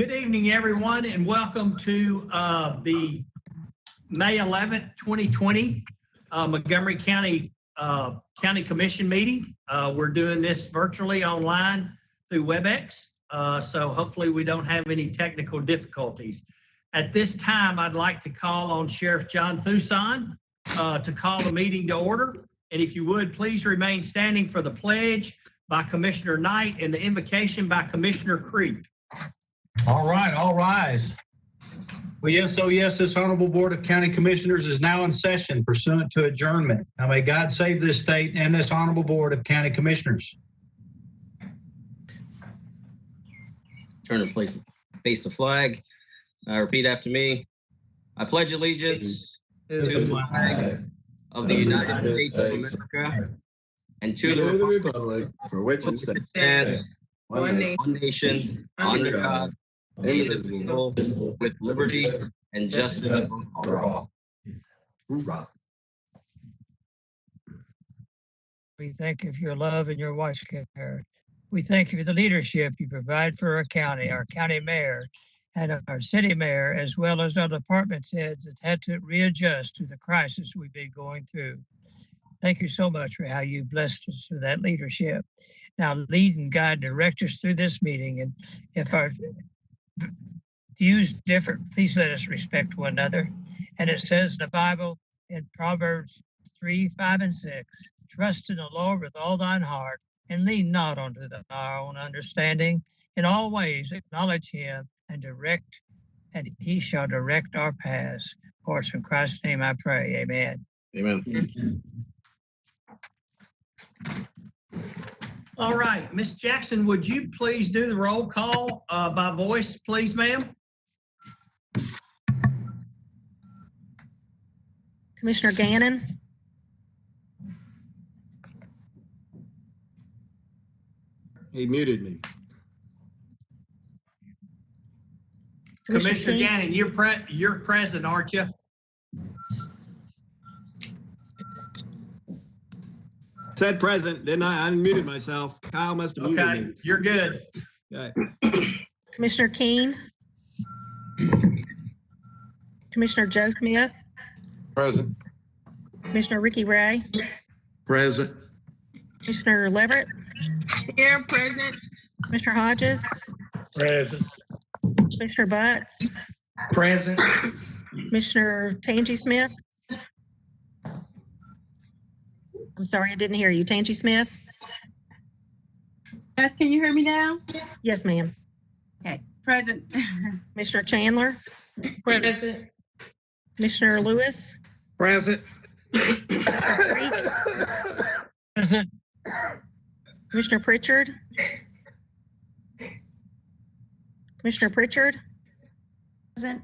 Good evening, everyone, and welcome to the May 11th, 2020 Montgomery County Commission meeting. We're doing this virtually online through WebEx, so hopefully we don't have any technical difficulties. At this time, I'd like to call on Sheriff John Fuson to call the meeting to order. And if you would, please remain standing for the pledge by Commissioner Knight and the invocation by Commissioner Creek. All right, all rise. Well, yes, oh yes, this Honorable Board of County Commissioners is now in session pursuant to adjournment. Now may God save this state and this Honorable Board of County Commissioners. Turn to face the flag. Repeat after me. I pledge allegiance to the flag of the United States of America and to the republic for which it stands one nation under God, indivisible, with liberty and justice for all. Hoorah. We thank you for your love and your watch care. We thank you for the leadership you provide for our county mayor, and our city mayor, as well as our department heads that had to readjust to the crisis we've been going through. Thank you so much for how you blessed us with that leadership. Now lead and guide, direct us through this meeting. And if our views differ, please let us respect one another. And it says in the Bible in Proverbs 3, 5, and 6, trust in the Lord with all thine heart and lean not unto our own understanding. In all ways acknowledge him and he shall direct our paths. For it's in Christ's name I pray. Amen. Amen. All right, Ms. Jackson, would you please do the roll call by voice, please, ma'am? Commissioner Gannon. He muted me. Commissioner Gannon, you're present, aren't you? Said present, didn't I? I unmuted myself. Kyle must have muted Okay, me. you're good. Okay. Commissioner Keene. Commissioner Joe Smith. Present. Commissioner Ricky Ray. Present. Commissioner Leverett. Here, present. Commissioner Hodges. Present. Commissioner Butts. Present. Commissioner Tangi Smith. I'm sorry, I didn't hear you. Tangi Smith? Yes, can you hear me now? Yes, ma'am. Okay, present. Commissioner Chandler? Present. Commissioner Lewis? Present. Present. Commissioner Pritchard? Commissioner Pritchard? Present.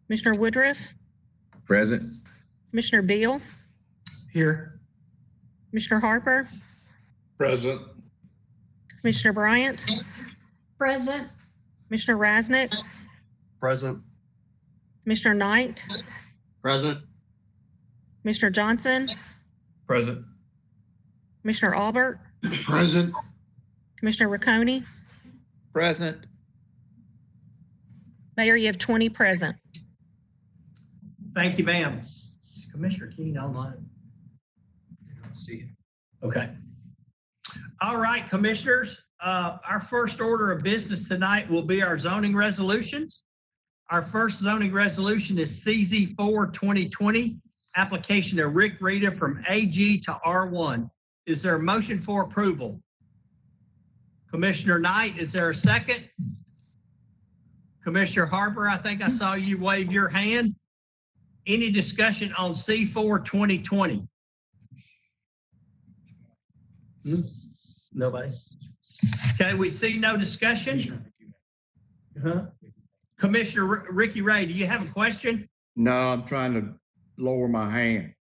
Commissioner Woodruff? Present. Commissioner Beal? Here. Commissioner Harper? Present. Commissioner Bryant? Present. Commissioner Rasnick? Present. Commissioner Knight? Present. Commissioner Johnson? Present. Commissioner Albert? Present. Commissioner Riccone? Present. Mayor, you have 20 present. Thank you, ma'am. Is Commissioner Keene online? See. Okay. All right, commissioners, our first order of business tonight will be our zoning resolutions. Our first zoning resolution is CZ4 2020, application of Rick Rita from AG to R1. Is there a motion for approval? Commissioner Knight, is there a second? Commissioner Harper, I think I saw you wave your hand. Any discussion on C4 2020? Nobody. Okay, we see no discussion. Commissioner Ricky Ray, do you have a question? No, I'm trying to lower my hand.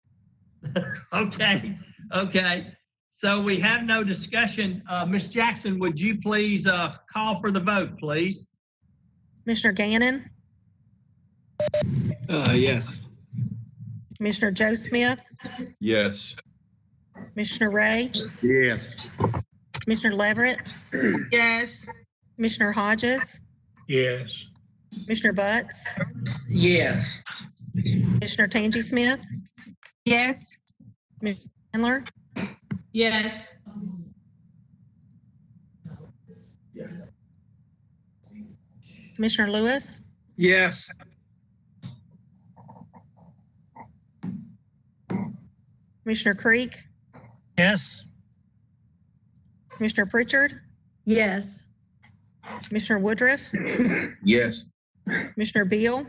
Okay, okay. So we have no discussion. Ms. Jackson, would you please call for the vote, please? Commissioner Gannon? Yes. Commissioner Joe Smith? Yes. Commissioner Ray? Yes. Commissioner Leverett? Yes. Commissioner Hodges? Yes. Commissioner Butts, Yes. Commissioner Tangi Smith, Yes. Commissioner Chandler, Yes. Commissioner Lewis, Yes. Commissioner Creek, Yes. Commissioner Pritchard, Yes. Commissioner Woodruff, Yes. Commissioner Beal,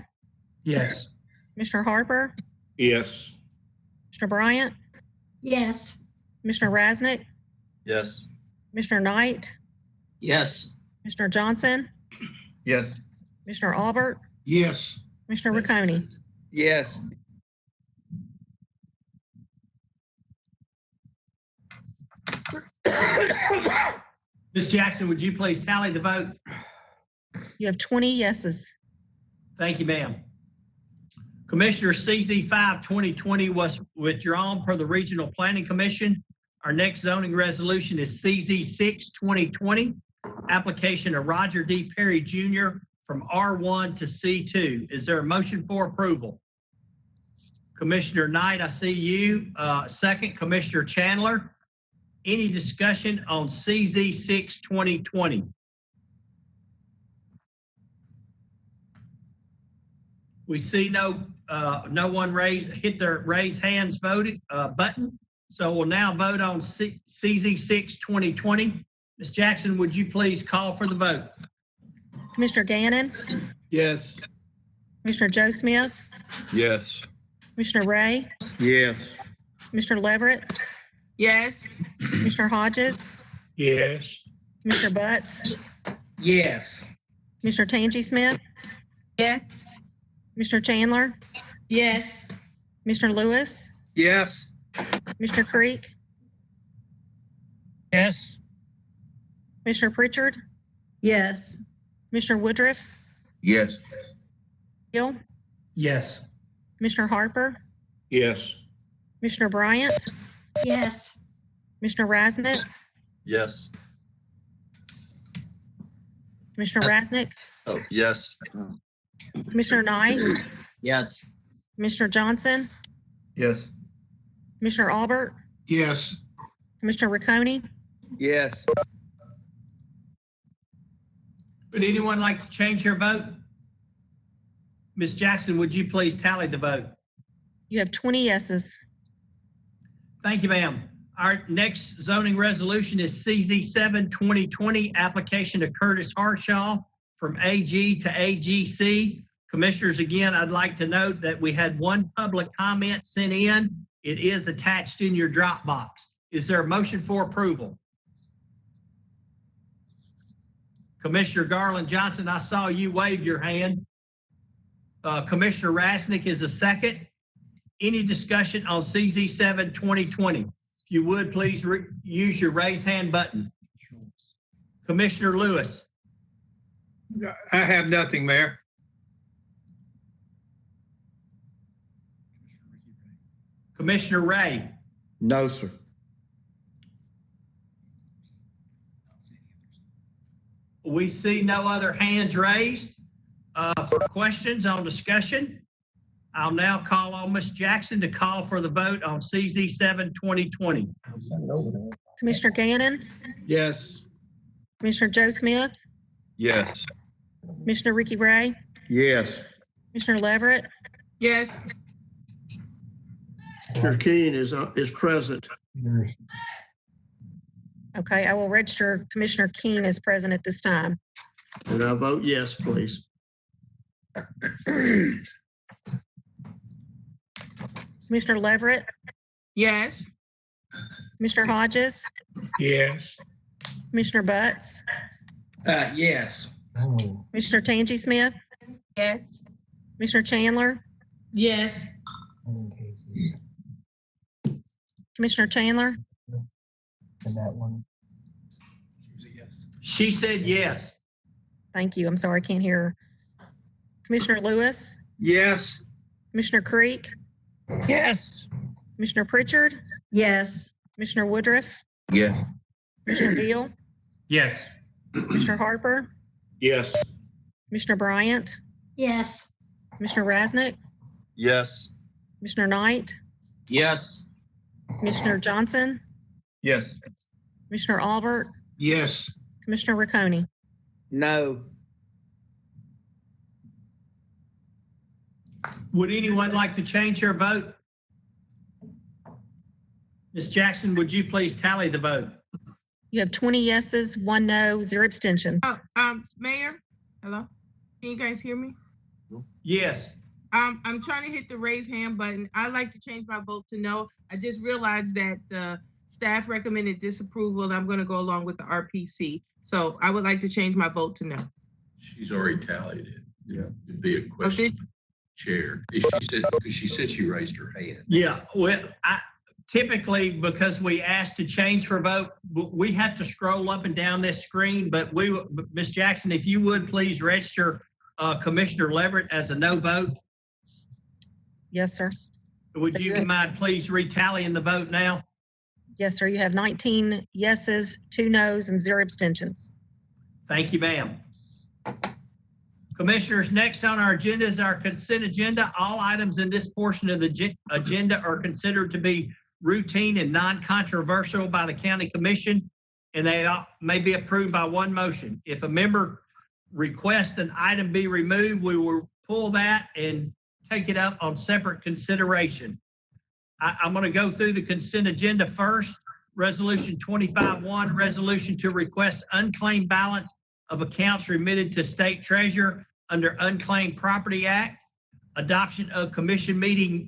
Yes. Commissioner Harper, Yes. Commissioner Bryant, Yes. Commissioner Rasnick, Yes. Commissioner Knight, Yes. Commissioner Johnson, Yes. Commissioner Albert, Yes. Commissioner Riccone. Yes. Ms. Jackson, would you please tally the vote? You have 20 yeses. Thank you, ma'am. Commissioner CZ 5 2020 was withdrawn per the Regional Planning Commission. Our next zoning resolution is CZ 6 2020, application of Roger D. Perry Jr. from R1 to C2. Is there a motion for approval? Commissioner Knight, I see you. Second, Commissioner Chandler. Any discussion on CZ 6 2020? We see no one hit their raise hands button. So we'll now vote on CZ 6 2020. Ms. Jackson, would you please call for the vote? Commissioner Gannon, Yes. Commissioner Joe Smith, Yes. Commissioner Ray, Yes. Commissioner Leverett, Yes. Commissioner Hodges, Yes. Commissioner Butts, Yes. Commissioner Tangi Smith, Yes. Commissioner Chandler, Yes. Commissioner Lewis, Yes. Commissioner Creek, Yes. Commissioner Pritchard, Yes. Commissioner Woodruff, Yes. Hill, Yes. Commissioner Harper, Yes. Commissioner Bryant, Yes. Commissioner Rasnick, Yes. Commissioner Rasnick, Oh, yes. Commissioner Knight, Yes. Commissioner Johnson, Yes. Commissioner Albert, Yes. Commissioner Riccone. Yes. Would anyone like to change their vote? Ms. Jackson, would you please tally the vote? You have 20 yeses. Thank you, ma'am. Our next zoning resolution is CZ 7 2020, application to Curtis Harshaw from AG to AGC. Commissioners, again, I'd like to note that we had one public comment sent in. It is attached in your Dropbox. Is there a motion for approval? Commissioner Garland Johnson, I saw you wave your hand. Commissioner Rasnick is a second. Any discussion on CZ 7 2020? If you would, please use your raise hand button. Commissioner Lewis. I have nothing, Mayor. Commissioner Ray. No, sir. We see no other hands raised for questions on discussion. I'll now call on Ms. Jackson to call for the vote on CZ 7 2020. Commissioner Gannon, Yes. Commissioner Joe Smith, Yes. Commissioner Ricky Ray, Yes. Commissioner Leverett, Yes. Mr. Keen is present. Okay, I will register Commissioner King as present at this time. And I vote yes, please. Commissioner Leverett, Yes. Commissioner Hodges, Yes. Commissioner Butts, Yes. Commissioner Tangi Smith, Yes. Commissioner Chandler, Yes. Commissioner Chandler, She said yes. thank you. I'm sorry, I can't hear her. Commissioner Lewis, Yes. Commissioner Creek, Yes. Commissioner Pritchard, Yes. Commissioner Woodruff, Yes. Commissioner Beal, Yes. Commissioner Harper, Yes. Commissioner Bryant, Yes. Commissioner Rasnick, Yes. Commissioner Knight, Yes. Commissioner Johnson, Yes. Commissioner Albert, Yes. Commissioner Riccone. No. Would anyone like to change their vote? Ms. Jackson, would you please tally the vote? You have 20 yeses, 1 no, 0 abstentions. Mayor, hello? Can you guys hear me? Yes. I'm trying to hit the raise hand button. I'd like to change my vote to no. I just realized that the staff recommended disapproval, and I'm going to go along with the RPC. So I would like to change my vote to no. She's already tallied it. Yeah. It'd be a question, Chair. She said she raised her hand. Yeah, well, typically, because we asked to change for vote, we have to scroll up and down this screen, but Ms. Jackson, if you would please register Commissioner Leverett as a no vote. Yes, sir. Would So you you're- mind please retallying the vote now? Yes, sir. You have 19 yeses, 2 nos, and 0 abstentions. Thank you, ma'am. Commissioners, next on our agenda is our consent agenda. All items in this portion of the agenda are considered to be routine and non-controversial by the county commission, and they may be approved by one motion. If a member requests an item be removed, we will pull that and take it up on separate consideration. I'm going to go through the consent agenda first. Resolution 25-1, resolution to request unclaimed balance of accounts remitted to state treasurer under Unclaimed Property Act. Adoption of commission meeting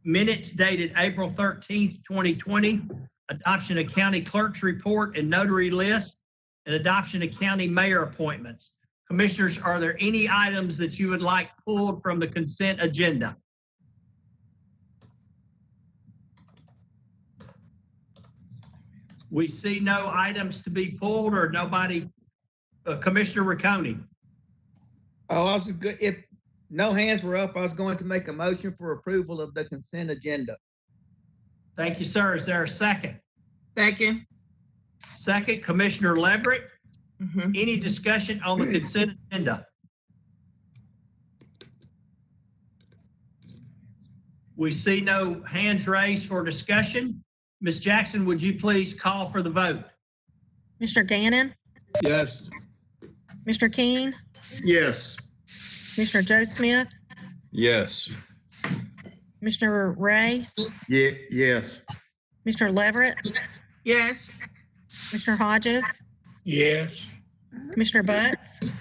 minutes dated April 13th, 2020. Adoption of county clerk's report and notary list, and adoption of county mayor appointments. Commissioners, are there any items that you would like pulled from the consent agenda? We see no items to be pulled or nobody. Commissioner Riccone. Oh, if no hands were up, I was going to make a motion for approval of the consent agenda. Thank you, sir. Is there a second? Second. Second, Commissioner Leverett. Mhm. Any discussion on the consent agenda? We see no hands raised for discussion. Ms. Jackson, would you please call for the vote? Commissioner Gannon, Yes. Commissioner Keen, Yes. Commissioner Joe Smith, Yes. Commissioner Ray, Yes. Commissioner Leverett, Yes. Commissioner Hodges, Yes. Commissioner Butts,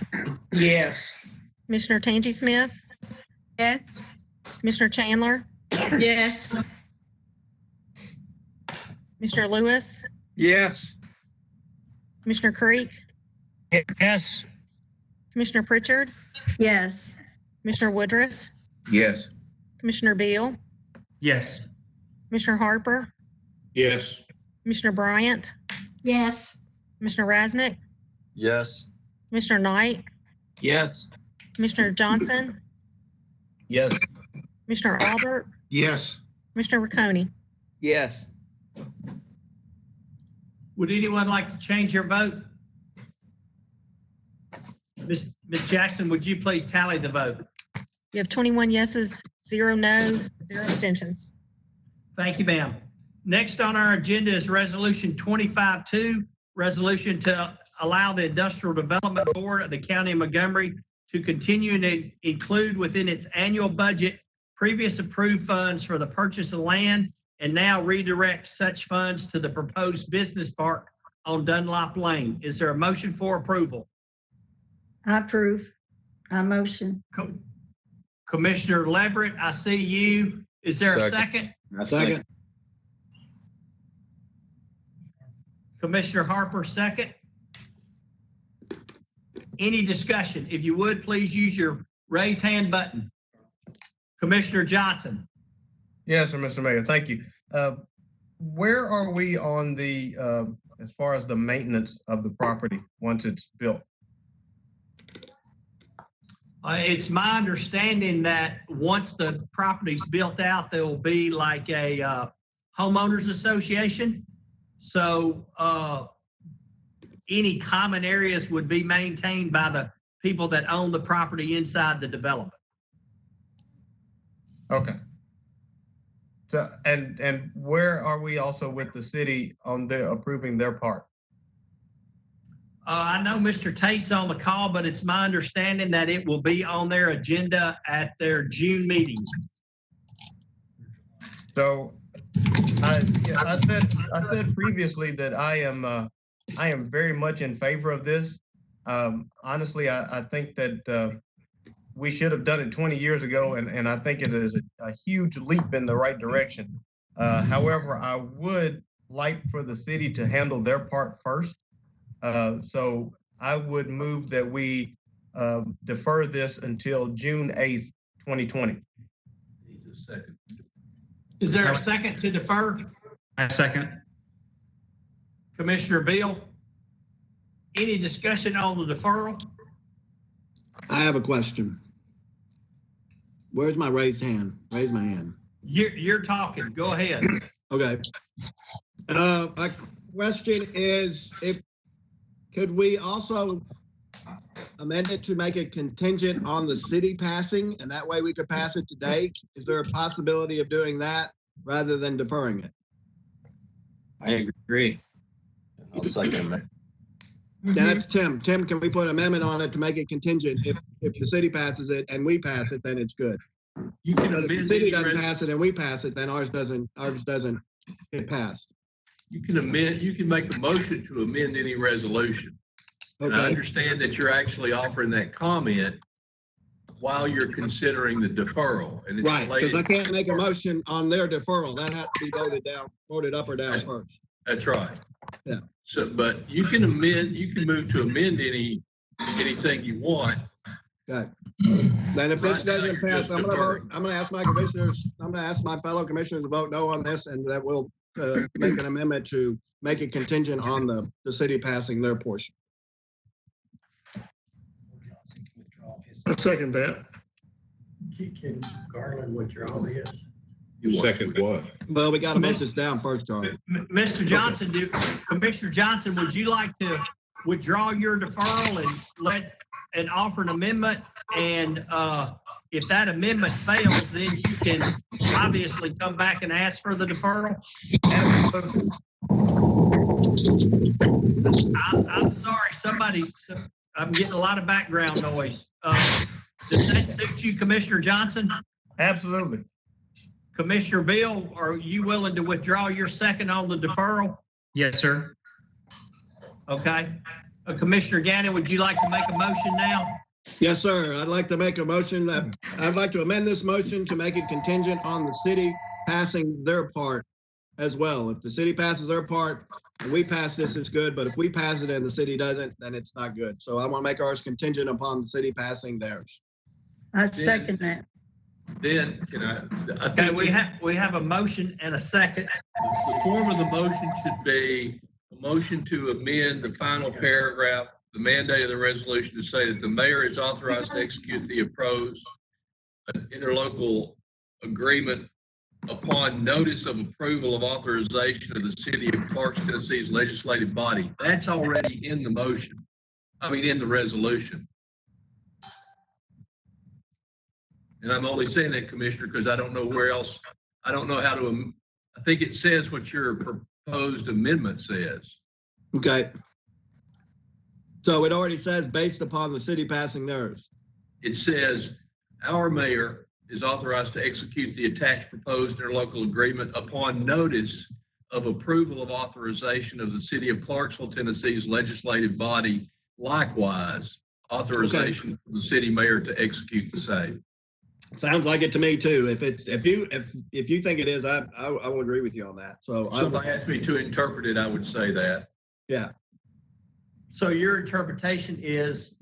Yes. Commissioner Tangi Smith, Yes. Commissioner Chandler, Yes. Commissioner Lewis, Yes. Commissioner Creek, Yes. Commissioner Pritchard, Yes. Commissioner Woodruff, Yes. Commissioner Beal, Yes. Commissioner Harper, Yes. Commissioner Bryant, Yes. Commissioner Rasnick, Yes. Commissioner Knight, Yes. Commissioner Johnson, Yes. Commissioner Albert, Yes. Commissioner Riccone. Yes. Would anyone like to change your vote? Ms. Jackson, would you please tally the vote? You have 21 yeses, 0 nos, 0 abstentions. Thank you, ma'am. Next on our agenda is Resolution 25-2, resolution to allow the Industrial Development Board of the County of Montgomery to continue and include within its annual budget previous approved funds for the purchase of land and now redirect such funds to the proposed business park on Dunlop Lane. Is there a motion for approval? I approve. I motion. Commissioner Leverett, I see you. Is there a second? Second. Commissioner Harper, second. Any discussion? If you would, please use your raise hand button. Commissioner Johnson. Yes, sir, Mr. Mayor. Thank you. Where are we on the, as far as the maintenance of the property once it's built? It's my understanding that once the property's built out, there will be like a homeowners association. So any common areas would be maintained by the people that own the property inside the development. Okay. So, and where are we also with the city on the approving their part? I know Mr. Tate's on the call, but it's my understanding that it will be on their agenda at their June meeting. So I said previously that I am very much in favor of this. Honestly, I think that we should have done it 20 years ago, and I think it is a huge leap in the right direction. However, I would like for the city to handle their part first. So I would move that we defer this until June 8th, 2020. Needs a second. Is there a second to defer? A second. Commissioner Bill? Any discussion on the deferral? I have a question. Where's my raised hand? Raise my hand. You're talking. Go ahead. Okay. My question is, could we also amend it to make it contingent on the city passing, and that way we could pass it today? Is there a possibility of doing that rather than deferring it? I agree. I'll second that. Then it's Tim. Tim, can we put an amendment on it to make it contingent? If the city passes it and we pass it, then it's good. You can But if the amend city any doesn't pass it and we pass it, then ours doesn't get passed. you can make a motion to amend any resolution. And I Okay. understand that you're actually offering that comment while you're considering the deferral. And it's Right, because I related. can't make a motion on their deferral. That has to be voted up or down first. That's right. Yeah. So, but you can move to amend anything you want. Okay. Then if this Right now, doesn't you're pass, just I'm deferring. gonna ask my commissioners, I'm gonna ask my fellow commissioners to vote no on this, and that will make an amendment to make it contingent on the city passing their portion. I second that. Can Garland withdraw this? You Second what? Well, we gotta vote this down first, Charlie. Mr. Johnson, Commissioner Johnson, would you like to withdraw your deferral and offer an amendment? And if that amendment fails, then you can obviously come back and ask for the deferral. I'm sorry, I'm getting a lot of background noise. Does that suit you, Commissioner Johnson? Absolutely. Commissioner Bill, are you willing to withdraw your second on the deferral? Yes, sir. Okay. Commissioner Gannon, would you like to make a motion now? Yes, sir. I'd like to make a motion I'd like to amend this motion to make it contingent on the city passing their part as well. If the city passes their part and we pass this, it's good. But if we pass it and the city doesn't, then it's not good. So I want to make ours contingent upon the city passing theirs. I second that. Then can I Okay, think we have a motion and a second. the form of the motion should be a motion to amend the final paragraph, the mandate of the resolution to say that the mayor is authorized to execute the proposed interlocal agreement upon notice of approval of authorization of the city of Clarksville, Tennessee's legislative body. That's already in the motion. In the resolution. And I'm only saying that, Commissioner, because I don't know where else, I don't know how to, I think it says what your proposed amendment says. Okay. So it already says based upon the city passing theirs. It says, our mayor is authorized to execute the attached proposed interlocal agreement upon notice of approval of authorization of the city of Clarksville, Tennessee's legislative body. Likewise, authorization for the city mayor to execute the same. Sounds like it to me too. If you think it is, I will agree with you on that. So If somebody asked me to interpret it, I would say that. yeah. So your interpretation is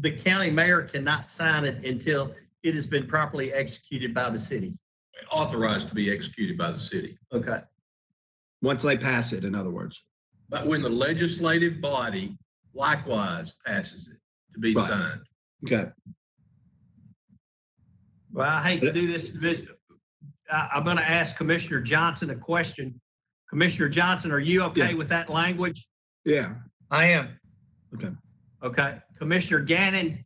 the county mayor cannot sign it until it has been properly executed by the city. Authorized to be executed by the city. Okay. Once they pass it, in other words. But when the legislative body likewise passes it to be Right. signed. Okay. Well, I hate to do this. I'm going to ask Commissioner Johnson a question. Commissioner Johnson, are you okay Yeah. with that language? Yeah. I am. Okay. Commissioner Gannon,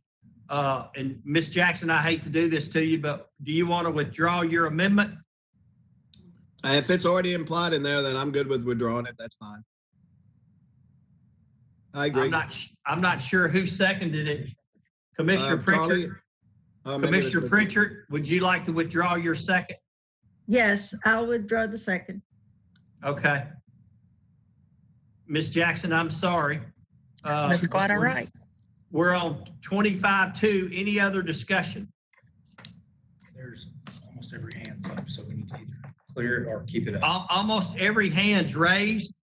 And Ms. Jackson, I hate to do this to you, but do you want to withdraw your amendment? If it's already implied in there, then I'm good with withdrawing it. That's fine. I agree. I'm not sure who seconded it. Commissioner Charlie? Pritchard, Maybe Commissioner it's- Pritchard, would you like to withdraw your second? Yes, I'll withdraw the second. Okay. Ms. Jackson, I'm sorry. That's quite all right. We're on 25-2. Any other discussion? There's almost every hand's up, so we need to either clear it or keep it up. Almost every hand's raised.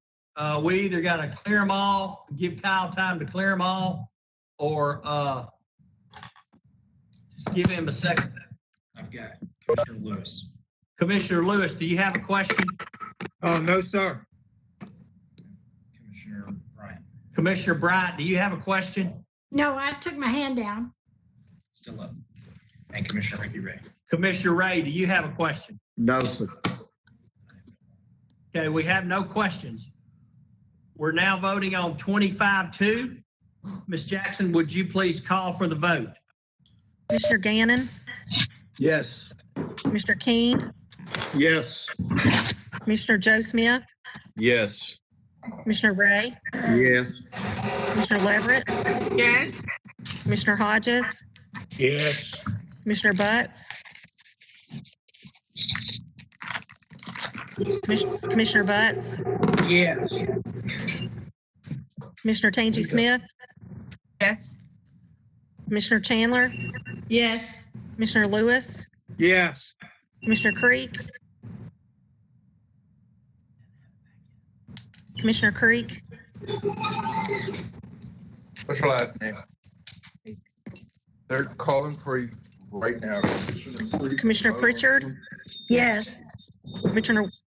We either got to clear them all, give Kyle time to clear them all, or just give him a second. I've got Commissioner Lewis. Commissioner Lewis, do you have a question? Oh, no, sir. Commissioner Bryant, Commissioner Bryant, do you have a question? No, I took my hand down. still up. And Commissioner Ricky Ray. Commissioner Ray, do you have a question? No, sir. Okay, we have no questions. We're now voting on 25-2. Ms. Jackson, would you please call for the vote? Commissioner Gannon, Yes. Commissioner Keen, Yes. Commissioner Joe Smith, Yes. Commissioner Ray, Yes. Commissioner Leverett, Yes. Commissioner Hodges, Yes. Commissioner Butts, Commissioner Butts, Yes. Commissioner Tangi Smith, Yes. Commissioner Chandler, Yes. Commissioner Lewis, Yes. Commissioner Creek, Commissioner Creek, What's your last name? They're calling for you right now. Commissioner Pritchard, Yes.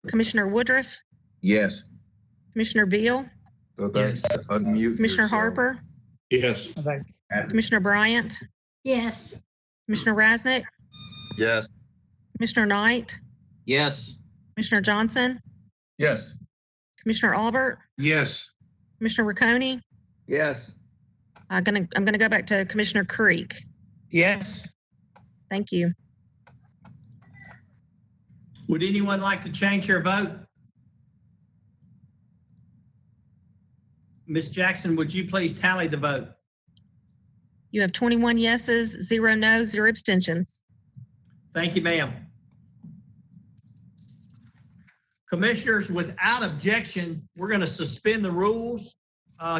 Commissioner Woodruff, Yes. Commissioner Beal, So that's unmute. Commissioner yourself. Harper, Yes. Commissioner Bryant, Yes. Commissioner Rasnick, Yes. Commissioner Knight, Yes. Commissioner Johnson, Yes. Commissioner Albert, Yes. Commissioner Riccone. Yes. I'm gonna go back to Commissioner Creek. Yes. Thank you. Would anyone like to change their vote? Ms. Jackson, would you please tally the vote? You have 21 yeses, 0 no's, 0 abstentions. Thank you, ma'am. Commissioners, without objection, we're going to suspend the rules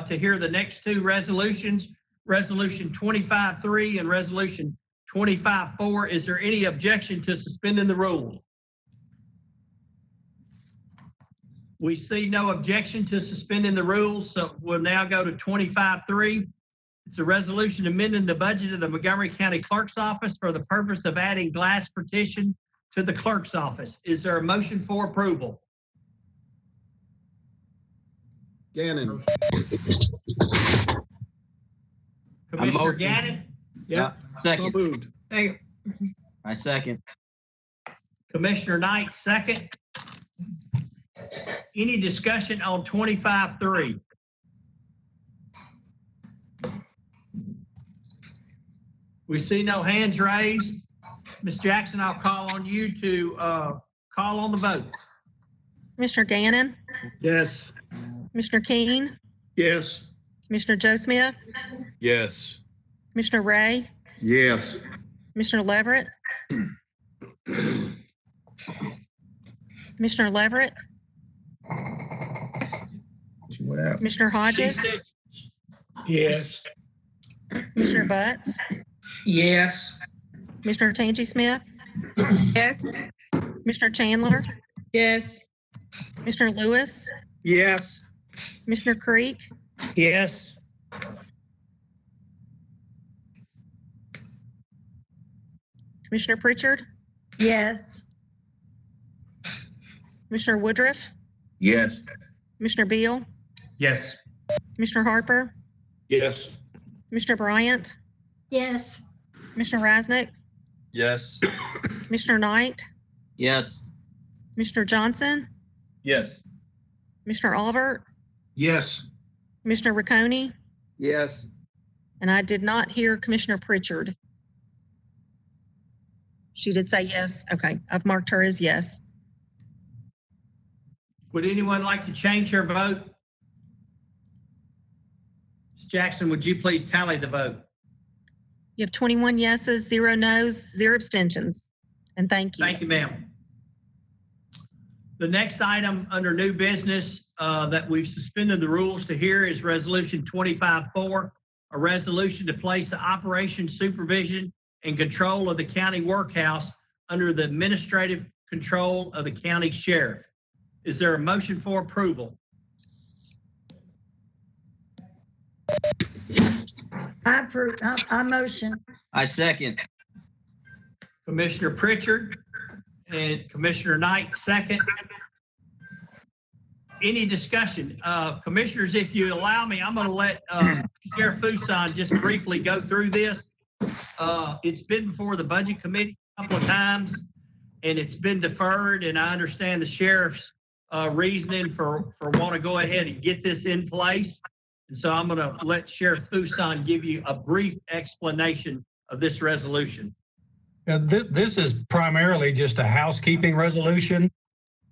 to hear the next two resolutions, Resolution 25-3 and Resolution 25-4. Is there any objection to suspending the rules? We see no objection to suspending the rules, so we'll now go to 25-3. It's a resolution amending the budget of the Montgomery County Clerk's Office for the purpose of adding glass partition to the clerk's office. Is there a motion for approval? Gannon. Commissioner Gannon, Yeah. So Second. moved. Thank I second. Commissioner Knight, second. Any discussion on 25-3? We see no hands raised. Ms. Jackson, I'll call on you to call on the vote. Commissioner Gannon, Yes. Commissioner Keen, Yes. Commissioner Joe Smith, Yes. Commissioner Ray, Yes. Commissioner Leverett, Commissioner Leverett, Commissioner Hodges, Yes. Commissioner Butts, Yes. Commissioner Tangi Smith, Yes. Commissioner Chandler, Yes. Commissioner Lewis, Yes. Commissioner Creek, Yes. Commissioner Pritchard, Yes. Commissioner Woodruff, Yes. Commissioner Beal, Yes. Commissioner Harper, Yes. Commissioner Bryant, Yes. Commissioner Rasnick, Yes. Commissioner Knight, Yes. Commissioner Johnson, Yes. Commissioner Albert, Yes. Commissioner Riccone, Yes. And I did not hear Commissioner Pritchard. She did say yes. Okay, I've marked her as yes. Would anyone like to change their vote? Ms. Jackson, would you please tally the vote? You have 21 yeses, 0 nos, 0 abstentions. And thank you. Thank you, ma'am. The next item under new business that we've suspended the rules to hear is Resolution 25-4, a resolution to place the operation, supervision, and control of the county workhouse under the administrative control of the county sheriff. Is there a motion for approval? I approve, I motion. I second. Commissioner Pritchard and Commissioner Knight, second. Any discussion? Commissioners, if you allow me, I'm going to let Sheriff Fuson just briefly go through this. It's been before the Budget Committee a couple of times, and it's been deferred, and I understand the sheriff's reasoning for want to go ahead and get this in place. And so I'm going to let Sheriff Fuson give you a brief explanation of this resolution. This is primarily just a housekeeping resolution.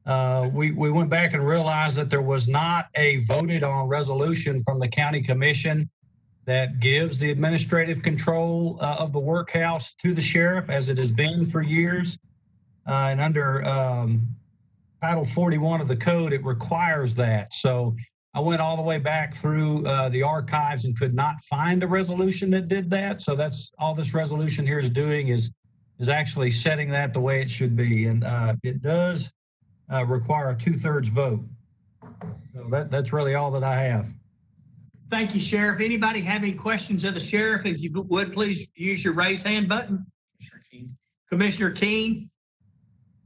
We went back and realized that there was not a voted on resolution from the county commission that gives the administrative control of the workhouse to the sheriff, as it has been for years. And under Title 41 of the code, it requires that. So I went all the way back through the archives and could not find a resolution that did that. So that's all this resolution here is doing is actually setting that the way it should be. And it does require a 2/3 vote. So that's really all that I have. Thank you, Sheriff. Anybody have any questions of the sheriff? If you would, please use your raise hand button. Commissioner Keene?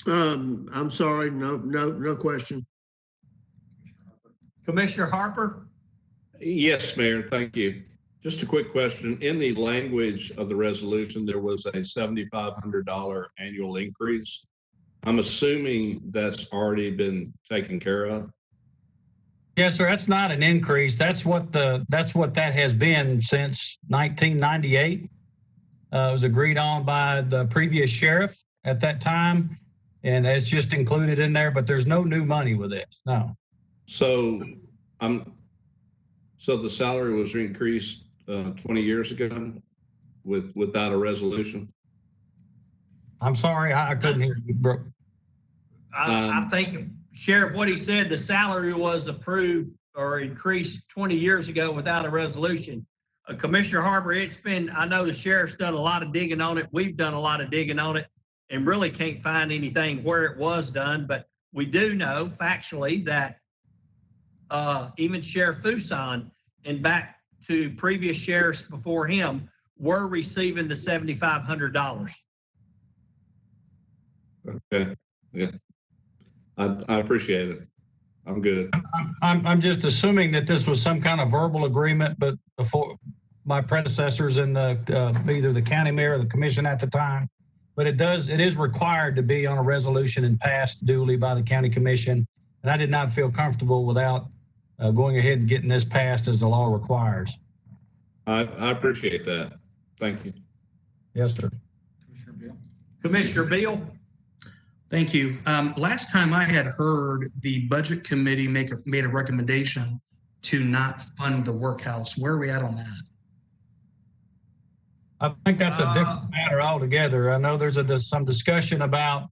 I'm sorry, no question. Commissioner Harper? Yes, Mayor, thank you. Just a quick question. In the language of the resolution, there was a $7,500 annual increase. I'm assuming that's already been taken care of. Yes, sir. That's not an increase. That's what that has been since 1998. It was agreed on by the previous sheriff at that time, and it's just included in there. But there's no new money with this. No. So the salary was increased 20 years ago without a resolution. I'm sorry, I couldn't hear you, bro. I think, Sheriff, what he said, the salary was approved or increased 20 years ago without a resolution. Commissioner Harper, I know the sheriff's done a lot of digging on it. We've done a lot of digging on it and really can't find anything where it was done. But we do know factually that even Sheriff Fuson and back to previous sheriffs before him were receiving the $7,500. Okay, yeah. I appreciate it. I'm good. I'm just assuming that this was some kind of verbal agreement, but before my predecessors in the either the county mayor or the commission at the time, but it is required to be on a resolution and passed duly by the county commission. And I did not feel comfortable without going ahead and getting this passed as the law requires. I appreciate that. Thank you. Yes, sir. Commissioner Beal? Thank you. Last time I had heard the budget committee made a recommendation to not fund the workhouse. Where are we at on that? I think that's a different matter altogether. I know there's some discussion about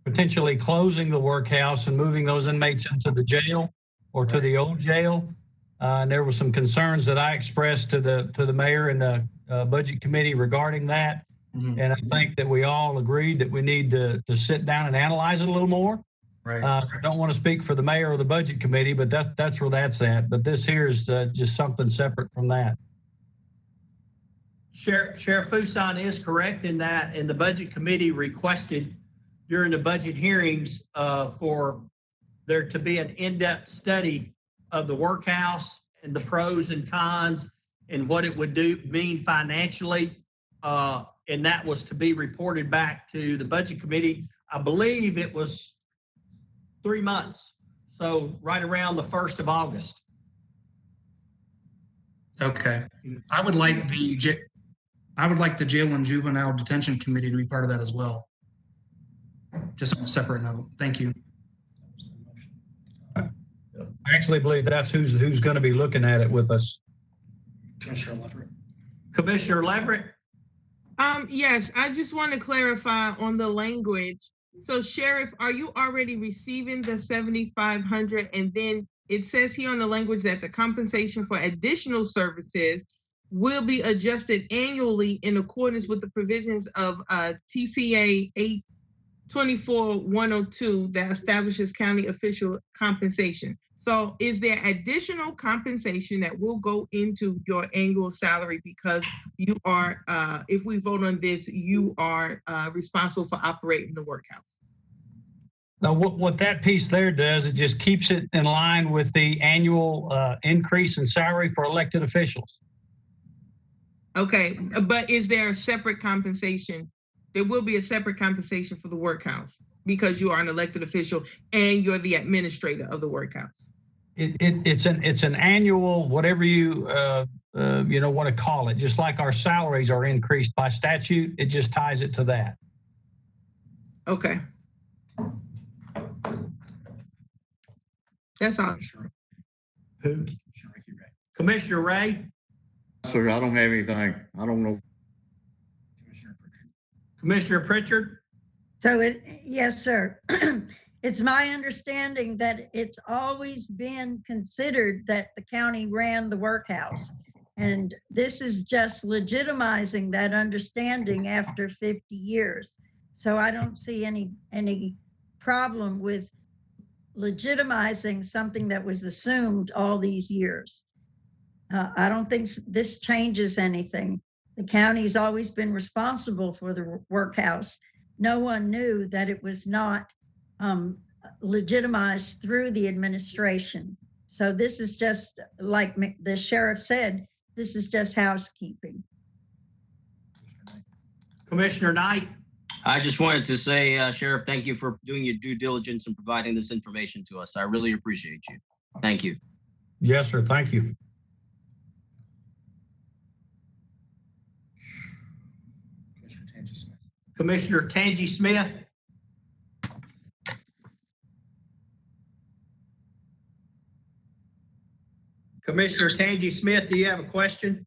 potentially closing the workhouse and moving those inmates into the jail or to the old jail. And there were some concerns that I expressed to the mayor and the budget committee regarding that. Mm-hmm. And I think that we all agreed that we need to sit down and analyze it a little more. Right. I don't want to speak for the mayor or the budget committee, but that's where that's at. But this here is just something separate from that. Sheriff Fuson is correct in that, and the budget committee requested during the budget hearings for there to be an in-depth study of the workhouse and the pros and cons and what it would mean financially. And that was to be reported back to the budget committee. I believe it was 3 months. So right around the 1st of August. Okay. I would like the jail and juvenile detention committee to be part of that as well. Just on a separate note. Thank you. I actually believe that's who's going to be looking at it with us. Commissioner Leverett. Commissioner Leverett? Yes, I just want to clarify on the language. So Sheriff, are you already receiving the 7,500? And then it says here on the language that the compensation for additional services will be adjusted annually in accordance with the provisions of TCA 824-102 that establishes county official compensation. So is there additional compensation that will go into your annual salary because you are, if we vote on this, you are responsible for operating the workhouse? Now, what that piece there does, it just keeps it in line with the annual increase in salary for elected officials. Okay, but is there a separate compensation? There will be a separate compensation for the workhouse because you are an elected official and you're the administrator of the workhouse. It's an annual, whatever you want to call it, just like our salaries are increased by statute, it just ties it to that. Okay. That's all. Who? Commissioner Ray? Sir, I don't have anything. I don't know. Commissioner Pritchard? So yes, sir. It's my understanding that it's always been considered that the county ran the workhouse. And this is just legitimizing that understanding after 50 years. So I don't see any problem with legitimizing something that was assumed all these years. I don't think this changes anything. The county's always been responsible for the workhouse. No one knew that it was not legitimized through the administration. So this is just, like the sheriff said, this is just housekeeping. Commissioner Knight? I just wanted to say, Sheriff, thank you for doing your due diligence and providing this information to us. I really appreciate you. Thank you. Yes, sir. Thank you. Commissioner Tangi Smith? Commissioner Tangi Smith, do you have a question?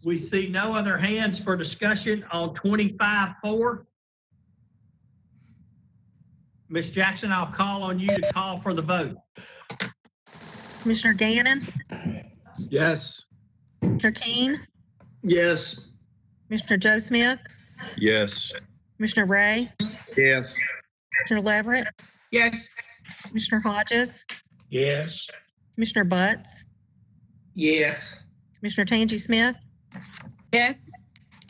We see no other hands for discussion on 25-4. Ms. Jackson, I'll call on you to call for the vote. Commissioner Gannon, Yes. Commissioner Keen, Yes. Commissioner Joe Smith, Yes. Commissioner Ray, Yes. Commissioner Leverett, Yes. Commissioner Hodges, Yes. Commissioner Butts, Yes. Commissioner Tangi Smith, Yes.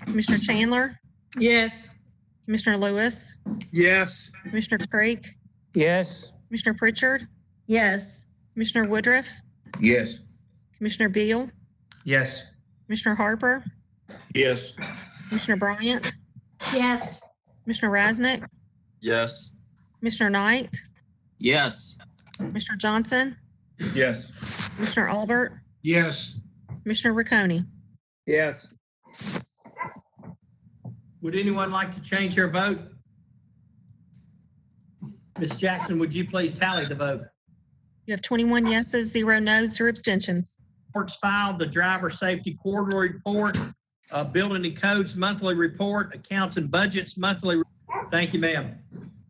Commissioner Chandler, Yes. Commissioner Lewis, Yes. Commissioner Creek, Yes. Commissioner Pritchard, Yes. Commissioner Woodruff, Yes. Commissioner Beal, Yes. Commissioner Harper, Yes. Commissioner Bryant, Yes. Commissioner Rasnick, Yes. Commissioner Knight, Yes. Commissioner Johnson, Yes. Commissioner Albert, Yes. Commissioner Ricconi. Yes. Would anyone like to change their vote? Ms. Jackson, would you please tally the vote? You have 21 yeses, 0 noes, 0 abstentions. Reports filed, the driver safety quarterly report, building and codes monthly report, accounts and budgets monthly. Thank you, ma'am.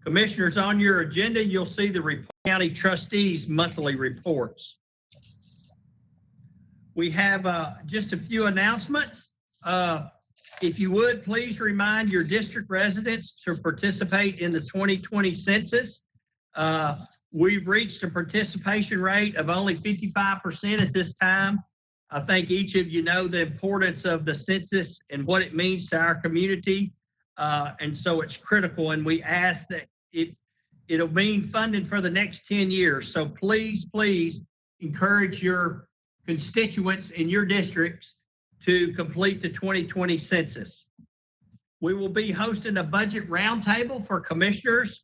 Commissioners, on your agenda, you'll see the county trustees monthly reports. We have just a few announcements. If you would, please remind your district residents to participate in the 2020 census. We've reached a participation rate of only 55% at this time. I think each of you know the importance of the census and what it means to our community. And so it's critical, and we ask that it'll mean funding for the next 10 years. So please encourage your constituents in your districts to complete the 2020 census. We will be hosting a budget roundtable for commissioners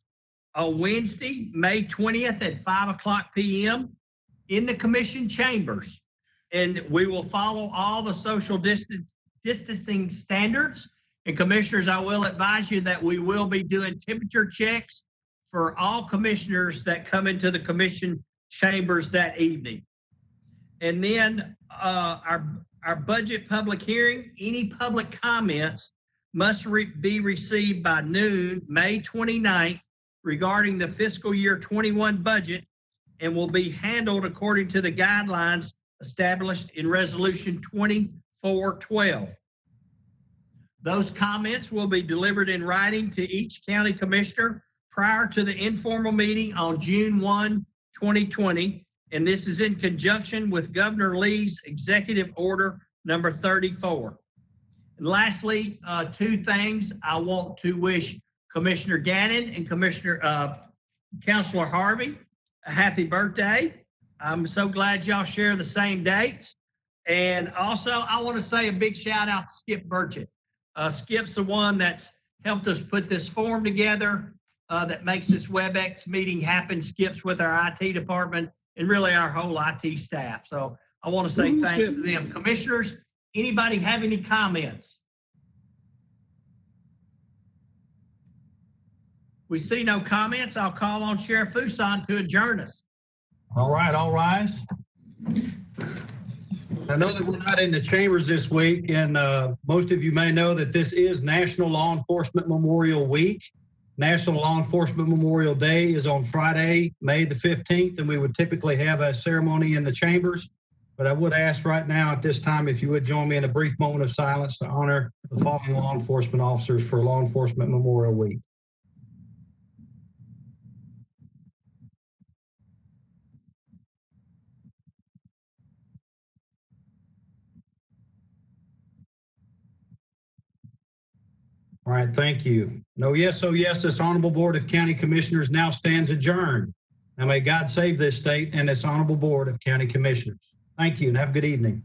on Wednesday, May 20th at 5:00 p.m. in the commission chambers. And we will follow all the social distancing standards. And commissioners, I will advise you that we will be doing temperature checks for all commissioners that come into the commission chambers that evening. And then our budget public hearing, any public comments must be received by noon, May 29th, regarding the fiscal year 21 budget, and will be handled according to the guidelines established in Resolution 2412. Those comments will be delivered in writing to each county commissioner prior to the informal meeting on June 1, 2020. And this is in conjunction with Governor Lee's Executive Order number 34. And lastly, two things. I want to wish Commissioner Gannon and Councilor Harvey a happy birthday. I'm so glad y'all share the same dates. And also, I want to say a big shout out to Skip Burchett. Skip's the one that's helped us put this form together that makes this WebEx meeting happen. Skip's with our IT department and really our whole IT staff. So I want to say thanks to them. Commissioners, anybody have any comments? We see no comments. I'll call on Sheriff Fuson to adjourn us. All right, all rise. I know that we're not in the chambers this week, and most of you may know that this is National Law Enforcement Memorial Week. National Law Enforcement Memorial Day is on Friday, May the 15th, and we would typically have a ceremony in the chambers. But I would ask right now at this time if you would join me in a brief moment of silence to honor the following law enforcement officers for Law Enforcement Memorial Week. All right, thank you. No, yes, oh yes, this Honorable Board of County Commissioners now stands adjourned. Now may God save this state and this Honorable Board of County Commissioners. Thank you and have a good evening.